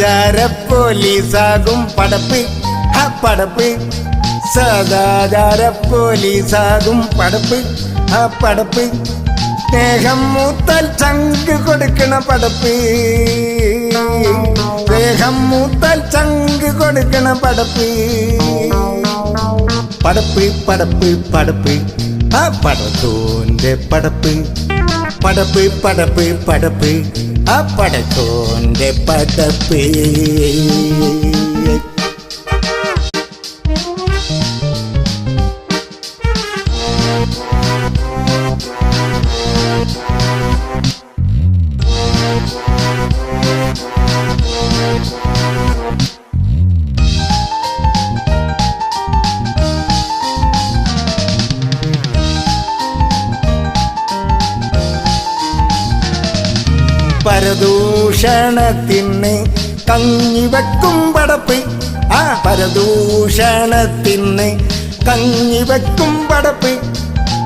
സദാചാര പോലീസാകും പടപ്പ് പടപ്പ് സദാചാര പോലീസാകും പടപ്പ് പടപ്പ് സ്നേഹം മൂത്താൽ ചങ്ക് കൊടുക്കണ പടപ്പ് സ്നേഹം മൂത്താൽ ചങ്ക് കൊടുക്കണ പടപ്പ് പടപ്പ് പടപ്പ് പടപ്പ് പടത്തോന്റെ പടപ്പ് പടപ്പ് പടപ്പ് പടപ്പ് പടത്തോന്റെ പടപ്പ് പരദൂഷണത്തിന് കഞ്ഞിവെക്കും പടപ്പ് പരദൂഷണത്തിന് കഞ്ഞിവെക്കും പടപ്പ്